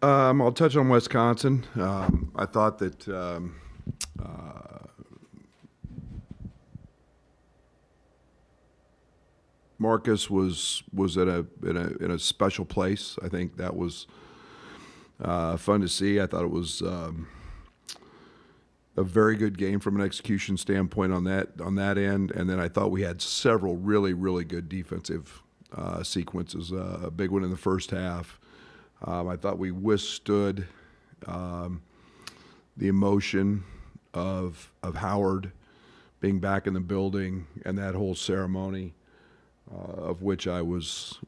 I'll touch on Wisconsin. I thought that Marcus was in a special place. I think that was fun to see. I thought it was a very good game from an execution standpoint on that end. And then I thought we had several really good defensive sequences. A big one in the first half. I thought we withstood the emotion of Howard being back in the building and that whole ceremony, of which I was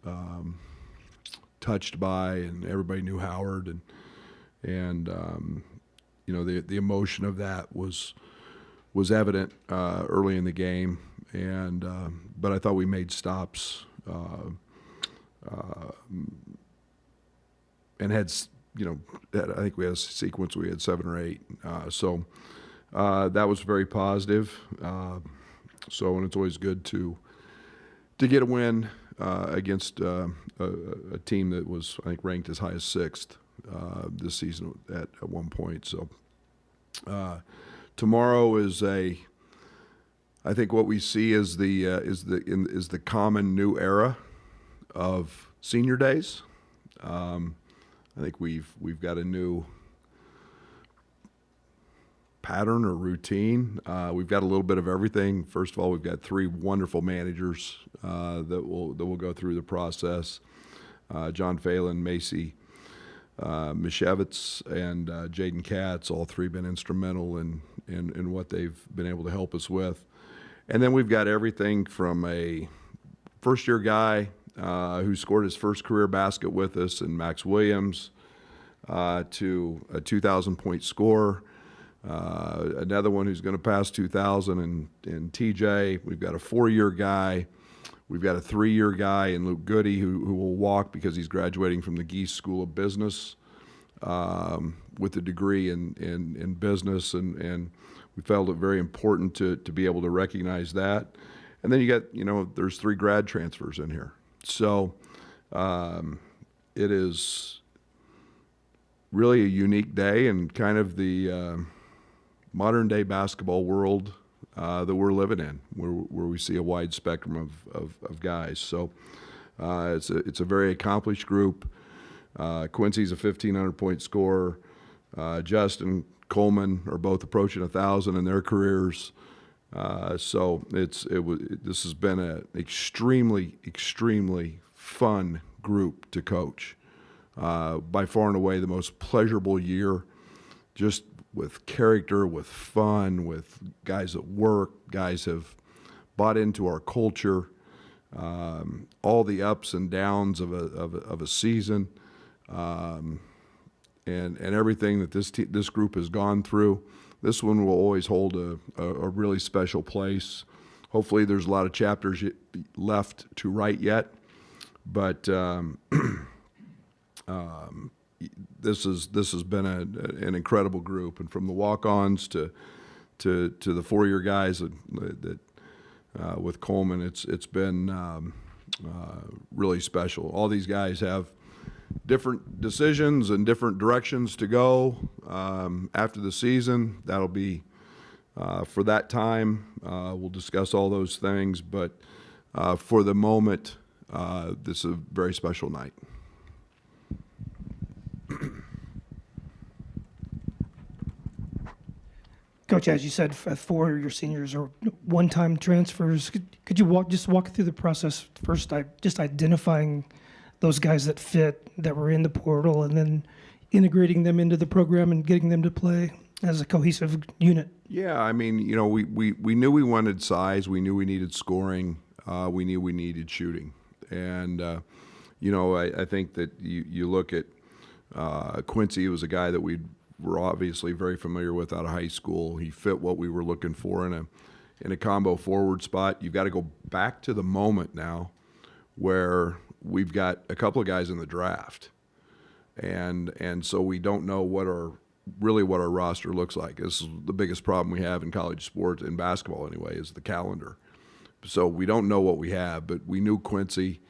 touched by, and everybody knew Howard, and you know, the emotion of that was evident early in the game, and but I thought we made stops. And had, you know, I think we had a sequence where we had 7 or 8. So that was very positive. And it's always good to get a win against a team that was, I think, ranked as high as 6th this season at one point. So tomorrow is I think what we see is the common new era of senior days. I think we've got a new pattern or routine. We've got a little bit of everything. First of all, we've got 3 wonderful managers that will go through the process. John Phelan, Macy Mishevitz, and Jaden Katz, all 3 been instrumental in what they've been able to help us with. And then we've got everything from a first-year guy who scored his first career basket with us, and Max Williams, to a 2,000-point scorer. Another one who's going to pass 2,000, and TJ. We've got a 4-year guy. We've got a 3-year guy in Luke Goody who will walk because he's graduating from the Geese School of Business with a degree in business, and we felt it very important to be able to recognize that. And then you got, you know, there's 3 grad transfers in here. So it is really a unique day and kind of the modern-day basketball world that we're living in, where we see a wide spectrum of guys. So it's a very accomplished group. Quincy's a 1,500-point scorer. Justin, Coleman are both approaching 1,000 in their careers. So this has been an extremely fun group to coach. By far and away the most pleasurable year, just with character, with fun, with guys at work. Guys have bought into our culture, all the ups and downs of a season, and everything that this group has gone through. This one will always hold a really special place. Hopefully there's a lot of chapters left to write yet, but this has been an incredible group, and from the walk-ons to the 4-year guys that with Coleman, it's been really special. All these guys have different decisions and different directions to go after the season. That'll be for that time. We'll discuss all those things, but for the moment, this is a very special night. Coach, as you said, 4 of your seniors are one-time transfers. Could you walk through the process first, just identifying those guys that fit, that were in the portal, and then integrating them into the program and getting them to play as a cohesive unit? Yeah, I mean, you know, we knew we wanted size. We knew we needed scoring. We knew we needed shooting. And, you know, I think that you look at Quincy was a guy that we were obviously very familiar with out of high school. He fit what we were looking for in a combo forward spot. You've got to go back to the moment now where we've got a couple of guys in the draft, and so we don't know what our roster looks like. This is the biggest problem we have in college sports, in basketball anyway, is the calendar. So we don't know what we have, but we knew Quincy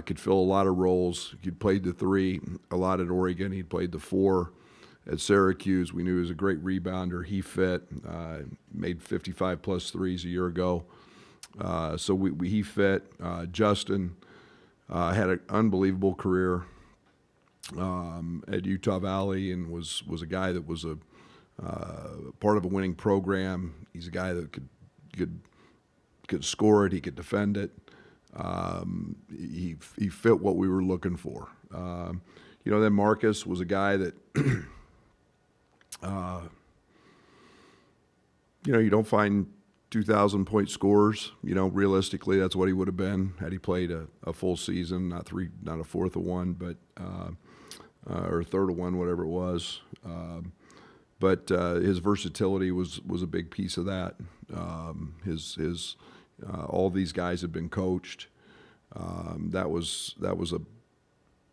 Could fill a lot of roles. He'd played the 3 a lot at Oregon. He'd played the 4 at Syracuse. We knew he was a great rebounder. He fit. Made 55-plus threes a year ago. So he fit. Justin had an unbelievable career at Utah Valley and was a guy that was a part of a winning program. He's a guy that could score it. He could defend it. He fit what we were looking for. Then Marcus was a guy that you don't find 2,000-point scorers. Realistically, that's what he would have been had he played a full season, not a fourth of one, but or a third of one, whatever it was. But his versatility was a big piece of that. His all these guys have been coached. That was a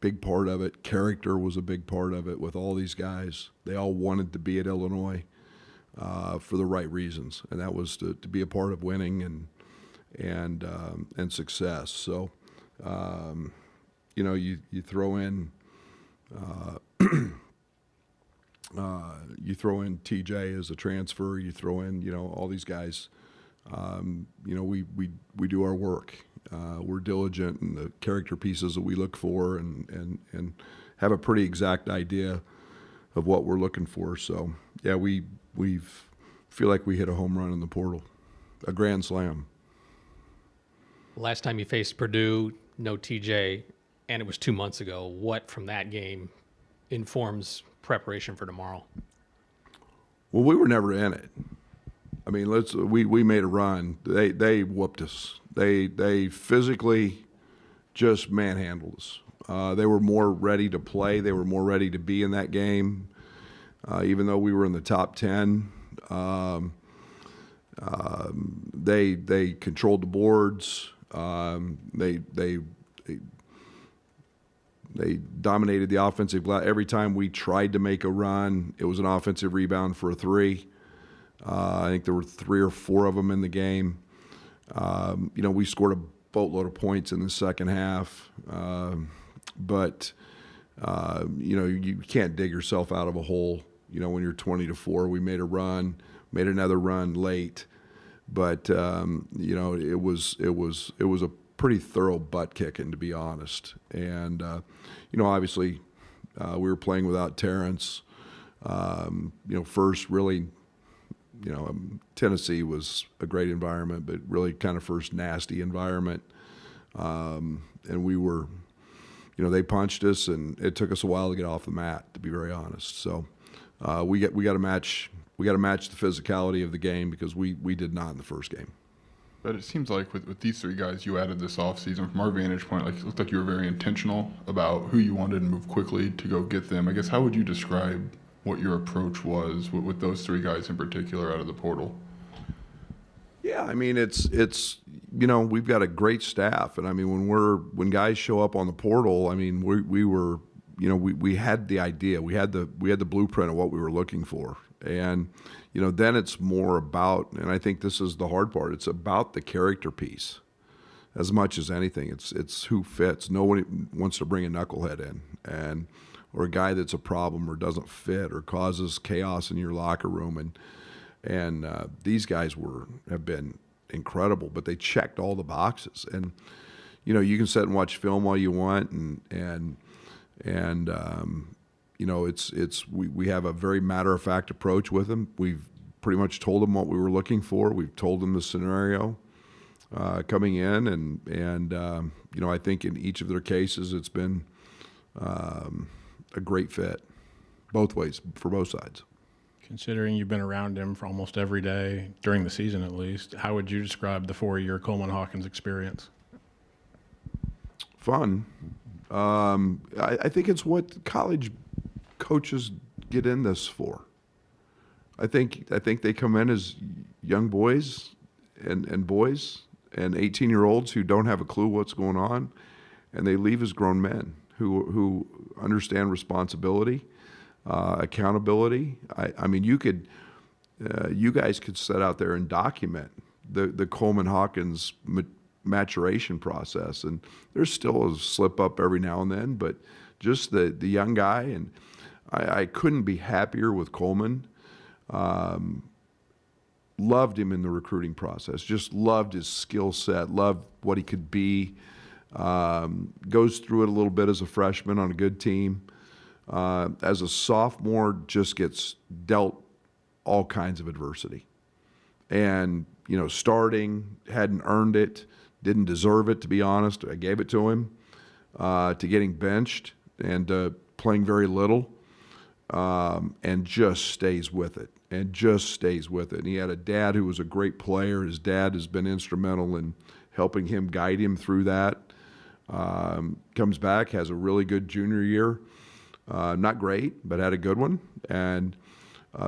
big part of it. Character was a big part of it with all these guys. They all wanted to be at Illinois for the right reasons, and that was to be a part of winning and success. So, you throw in TJ as a transfer. You throw in all these guys. We do our work. We're diligent in the character pieces that we look for and have a pretty exact idea of what we're looking for. So yeah, we feel like we hit a home run in the portal, a grand slam. Last time you faced Purdue, no TJ, and it was 2 months ago. What from that game informs preparation for tomorrow? Well, we were never in it. I mean, we made a run. They whooped us. They physically just manhandled us. They were more ready to play. They were more ready to be in that game. Even though we were in the top 10, they controlled the boards. They dominated the offensive glass. Every time we tried to make a run, it was an offensive rebound for a 3. I think there were 3 or 4 of them in the game. We scored a boatload of points in the second half. But you can't dig yourself out of a hole, when you're 20-4. We made a run, made another run late. But, it was a pretty thorough butt kicking, to be honest. And, obviously we were playing without Terrence. First really, Tennessee was a great environment, but really kind of first nasty environment. And we were, they punched us, and it took us a while to get off the mat, to be very honest. So we got to match the physicality of the game because we did not in the first game. But it seems like with these 3 guys you added this offseason, from our vantage point, it looked like you were very intentional about who you wanted and move quickly to go get them. I guess, how would you describe what your approach was with those 3 guys in particular out of the portal? Yeah, I mean, it's we've got a great staff, and I mean when guys show up on the portal, I mean we were we had the idea, we had the blueprint of what we were looking for, and then it's more about, and I think this is the hard part, it's about the character piece as much as anything. It's who fits. No one wants to bring a knucklehead in or a guy that's a problem or doesn't fit or causes chaos in your locker room, and these guys have been incredible, but they checked all the boxes. And you can sit and watch film all you want, and we have a very matter-of-fact approach with them. We've pretty much told them what we were looking for. We've told them the scenario coming in, and I think in each of their cases it's been a great fit, both ways, for both sides. Considering you've been around him for almost every day, during the season at least, how would you describe the 4-year Coleman Hawkins experience? Fun. I think it's what college coaches get in this for. I think they come in as young boys and boys and 18-year-olds who don't have a clue what's going on, and they leave as grown men who understand responsibility, accountability. I mean, you guys could sit out there and document the Coleman Hawkins maturation process. And there's still a slip up every now and then, but just the young guy, and I couldn't be happier with Coleman. Loved him in the recruiting process, just loved his skill set, loved what he could be. Goes through it a little bit as a freshman on a good team. As a sophomore, just gets dealt all kinds of adversity. And, starting, hadn't earned it, didn't deserve it, to be honest. I gave it to him, to getting benched and playing very little, and just stays with it. And he had a dad who was a great player. His dad has been instrumental in helping him, guide him through that. Comes back, has a really good junior year. Not great, but had a good one. And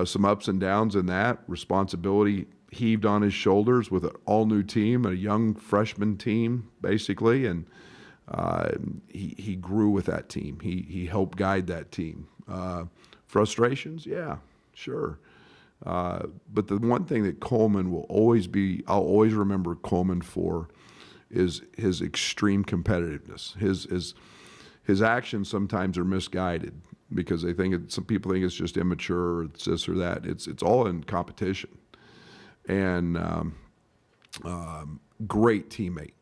some ups and downs in that. Responsibility heaved on his shoulders with an all-new team, a young freshman team, basically. And he grew with that team. He helped guide that team. Frustrations? Yeah, sure. But the one thing that Coleman will always be, I'll always remember Coleman for, is his extreme competitiveness. His actions sometimes are misguided because some people think it's just immature or it's this or that. It's all in competition. And great teammate,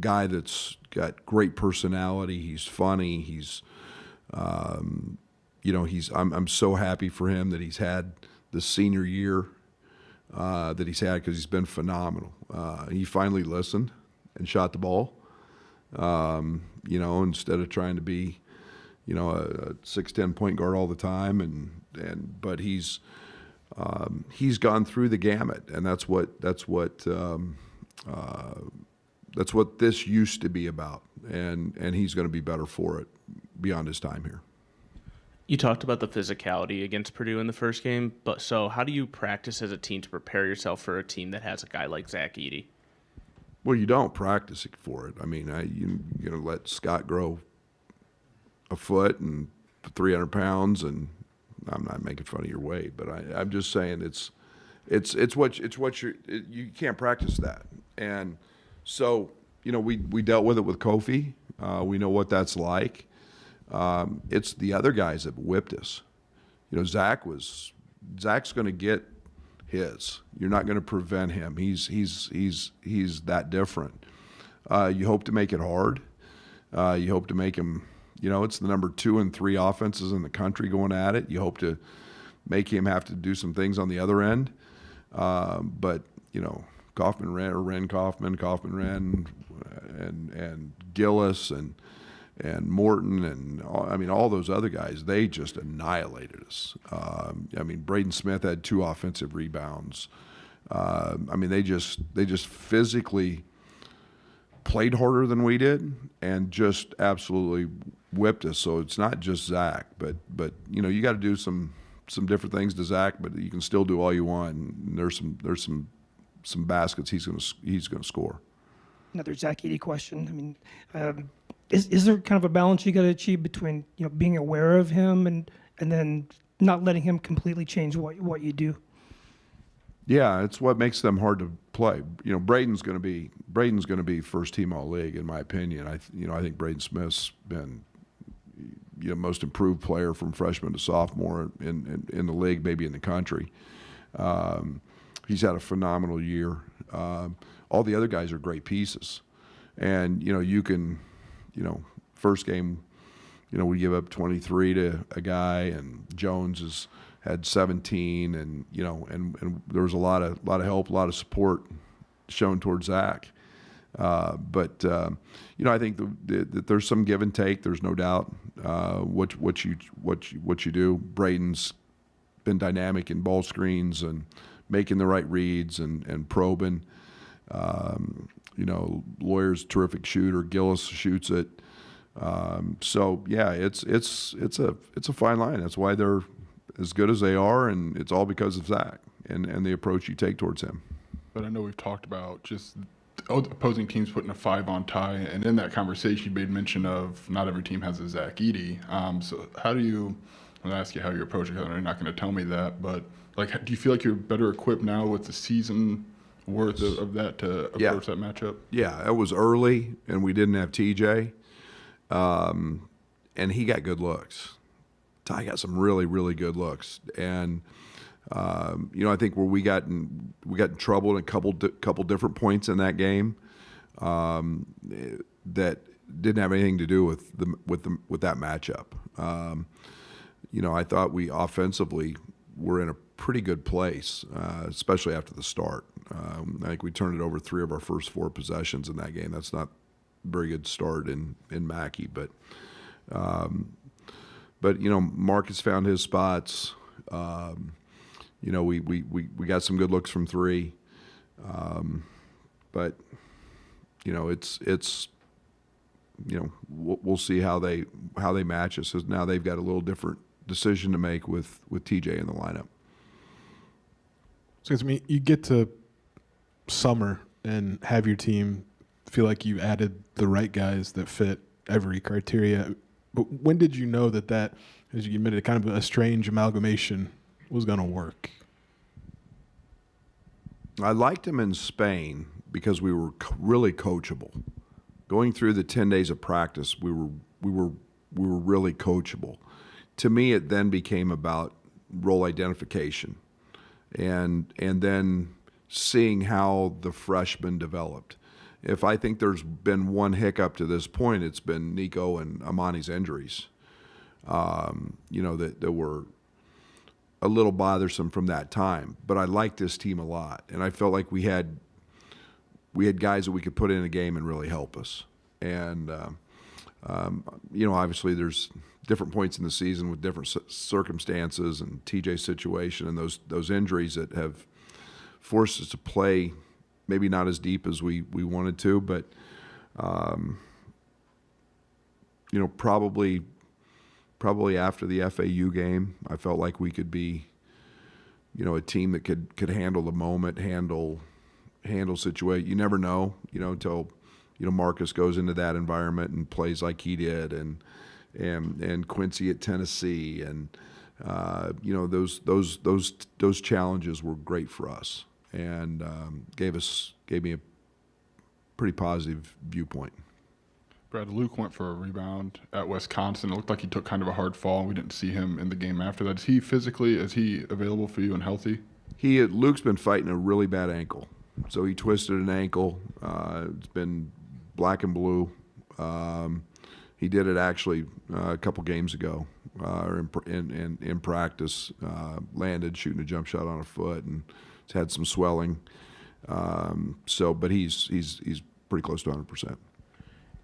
guy that's got great personality. He's funny. I'm so happy for him that he's had the senior year that he's had, because he's been phenomenal. He finally listened and shot the ball, instead of trying to be, a 6'10" point guard all the time. But he's gone through the gamut, and that's what this used to be about. And he's going to be better for it beyond his time here. You talked about the physicality against Purdue in the first game, but so how do you practice as a team to prepare yourself for a team that has a guy like Zach Edey? Well, you don't practice for it. I mean, you're going to let Scott grow a foot and 300 pounds, and I'm not making fun of your weight, but I'm just saying you can't practice that. And so, we dealt with it with Kofi. We know what that's like. It's the other guys that whipped us. Zach's going to get his. You're not going to prevent him. He's that different. You hope to make it hard. You hope to make him. It's the number 2 and 3 offenses in the country going at it. You hope to make him have to do some things on the other end. But Kaufman Wren, and Gillis and Morton and all those other guys, they just annihilated us. Braden Smith had 2 offensive rebounds. They just physically played harder than we did and just absolutely whipped us. So it's not just Zach, but you got to do some different things to Zach, but you can still do all you want. And there's some baskets he's going to score. Another Zach Edey question. Is there kind of a balance you got to achieve between being aware of him and then not letting him completely change what you do? Yeah, it's what makes them hard to play. Braden's going to be first team all league in my opinion. I think Braden Smith's been most improved player from freshman to sophomore in the league, maybe in the country. He's had a phenomenal year. All the other guys are great pieces, and you can. First game, we give up 23 to a guy, and Jones has had 17, and there was a lot of help, a lot of support shown towards Zach. But I think that there's some give and take. There's no doubt what you do. Braden's been dynamic in ball screens and making the right reads and probing. Lawyer's a terrific shooter. Gillis shoots it. So yeah, it's a fine line. That's why they're as good as they are, and it's all because of Zach and the approach you take towards him. But I know we've talked about just opposing teams putting a 5-on tie, and in that conversation you made mention of not every team has a Zach Edey. So how do you? I'm gonna ask you how you approach it. You're not going to tell me that, but do you feel like you're better equipped now with the season worth of that to approach Yeah. that matchup? Yeah, it was early, and we didn't have TJ, and he got good looks. Ty got some really, really good looks, and I think where we got in trouble in a couple different points in that game that didn't have anything to do with that matchup. I thought we offensively were in a pretty good place, especially after the start. I think we turned it over 3 of our first 4 possessions in that game. That's not a very good start in Mackey, but Marcus found his spots. We got some good looks from 3, but it's we'll see how they match us. Now they've got a little different decision to make with TJ in the lineup. So I mean, you get to summer and have your team feel like you added the right guys that fit every criteria. But when did you know that, as you admitted, kind of a strange amalgamation was going to work? I liked him in Spain because we were really coachable. Going through the 10 days of practice, we were really coachable. To me, it then became about role identification, and then seeing how the freshmen developed. If I think there's been one hiccup to this point, it's been Nico and Amani's injuries. That were a little bothersome from that time. But I liked this team a lot, and I felt like we had guys that we could put in a game and really help us. And obviously there's different points in the season with different circumstances and TJ's situation and those injuries that have forced us to play maybe not as deep as we wanted to, but probably after the FAU game, I felt like we could be a team that could handle the moment, handle situation. You never know, until Marcus goes into that environment and plays like he did, and Quincy at Tennessee, and those challenges were great for us, and gave me a pretty positive viewpoint. Brad, Luke went for a rebound at Wisconsin. It looked like he took kind of a hard fall, and we didn't see him in the game after that. Is he available for you and healthy? Luke's been fighting a really bad ankle. So he twisted an ankle. It's been black and blue. He did it actually a couple games ago in practice. Landed shooting a jump shot on a foot and has had some swelling. But he's pretty close to 100%.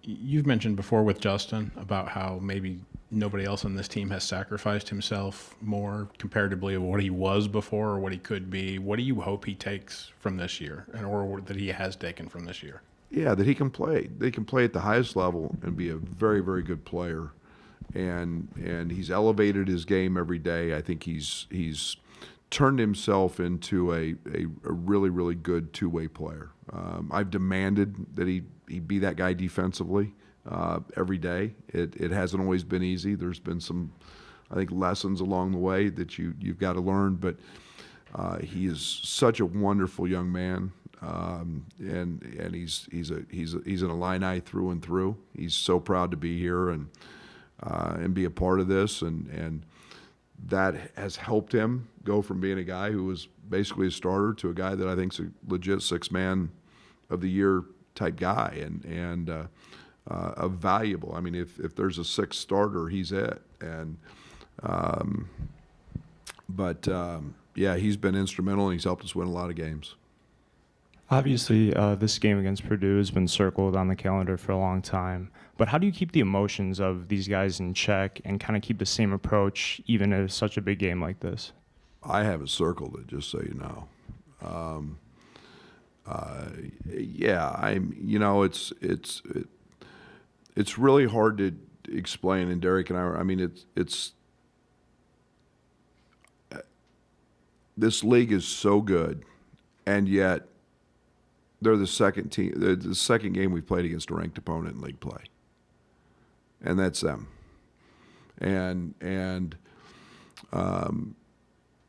You've mentioned before with Justin about how maybe nobody else on this team has sacrificed himself more comparatively of what he was before or what he could be. What do you hope he takes from this year, or that he has taken from this year? Yeah, that he can play. They can play at the highest level and be a very, very good player. And he's elevated his game every day. I think he's turned himself into a really, really good two-way player. I've demanded that he be that guy defensively every day. It hasn't always been easy. There's been some, I think, lessons along the way that you've got to learn. But he is such a wonderful young man, and he's an Illini through and through. He's so proud to be here and be a part of this, and that has helped him go from being a guy who was basically a starter to a guy that I think is a legit 6-man of the year type guy, and a valuable. I mean, if there's a 6th starter, he's it. And yeah, he's been instrumental, and he's helped us win a lot of games. Obviously, this game against Purdue has been circled on the calendar for a long time. But how do you keep the emotions of these guys in check and kind of keep the same approach even in such a big game like this? I haven't circled it, just so you know. Yeah, it's really hard to explain. And Derek and I mean, it's this league is so good, and yet they're the second team. They're the second game we've played against a ranked opponent in league play, and that's them. And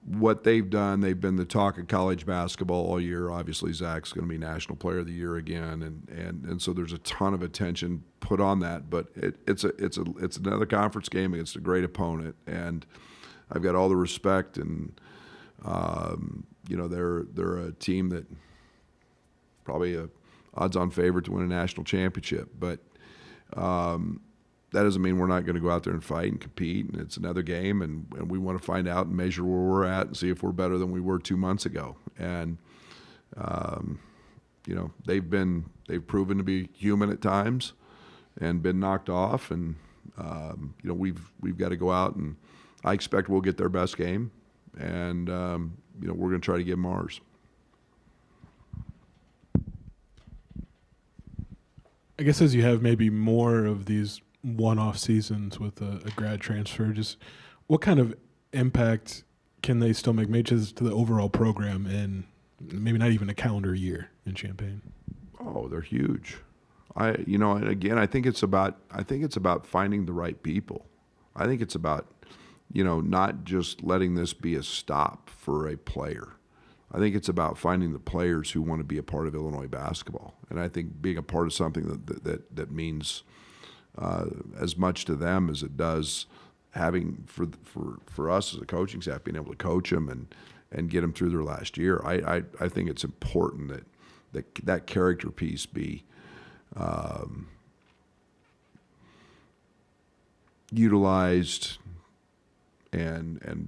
what they've done, they've been the talk of college basketball all year. Obviously, Zach's going to be National Player of the Year again, and so there's a ton of attention put on that. But it's another conference game against a great opponent, and I've got all the respect. And they're a team that probably a odds-on favorite to win a national championship, but. That doesn't mean we're not going to go out there and fight and compete, and it's another game, and we want to find out and measure where we're at and see if we're better than we were 2 months ago. And they've proven to be human at times and been knocked off, and we've got to go out, and I expect we'll get their best game, and we're going to try to give them ours. I guess as you have maybe more of these one-off seasons with a grad transfer, just what kind of impact can they still make, maybe just to the overall program in maybe not even a calendar year in Champaign? Oh, they're huge. And again, I think it's about finding the right people. I think it's about, not just letting this be a stop for a player. I think it's about finding the players who want to be a part of Illinois basketball, and I think being a part of something that means as much to them as it does having for us as a coaching staff, being able to coach them and get them through their last year. I think it's important that character piece be utilized, and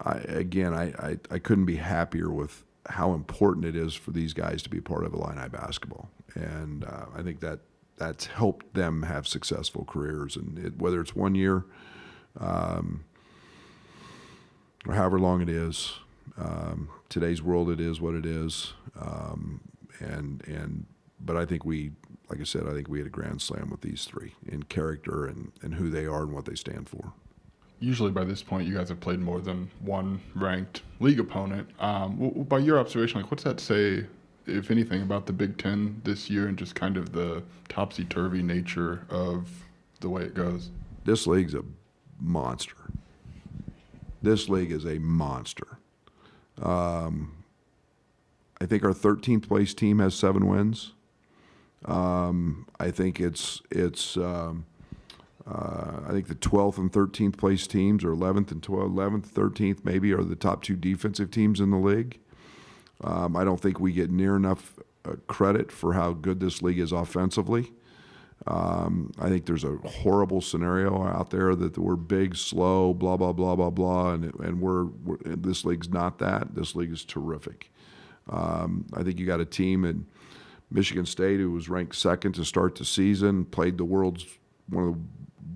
I couldn't be happier with how important it is for these guys to be part of Illini basketball, and I think that's helped them have successful careers, and whether it's 1 year or however long it is. Today's world, it is what it is, but I think like I said, I think we had a grand slam with these three in character and who they are and what they stand for. Usually by this point, you guys have played more than one ranked league opponent. By your observation, what's that say, if anything, about the Big Ten this year and just kind of the topsy-turvy nature of the way it goes? This league's a monster. This league is a monster. I think our 13th place team has 7 wins. I think I think the 12th and 13th place teams, or 11th and 11th, 13th maybe, are the top 2 defensive teams in the league. I don't think we get near enough credit for how good this league is offensively. I think there's a horrible scenario out there that we're big, slow, blah, blah, blah, blah, blah, and this league's not that. This league is terrific. I think you got a team in Michigan State who was ranked 2nd to start the season, played the world's one of the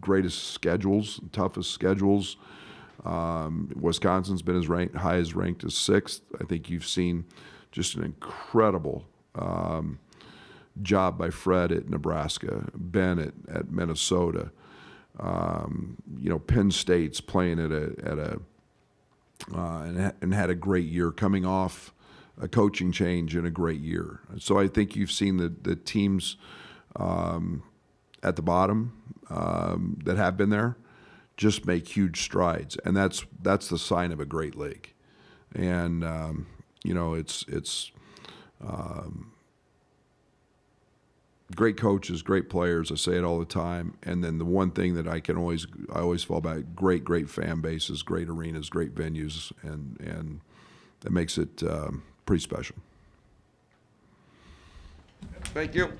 greatest schedules, toughest schedules. Wisconsin's been as high as ranked as 6th. I think you've seen just an incredible job by Fred at Nebraska, Ben at Minnesota. Penn State's playing and had a great year, coming off a coaching change in a great year. So I think you've seen the teams at the bottom that have been there just make huge strides, and that's the sign of a great league. And it's great coaches, great players. I say it all the time. And then the one thing that I always fall back: great fan bases, great arenas, great venues, and that makes it pretty special. Thank you.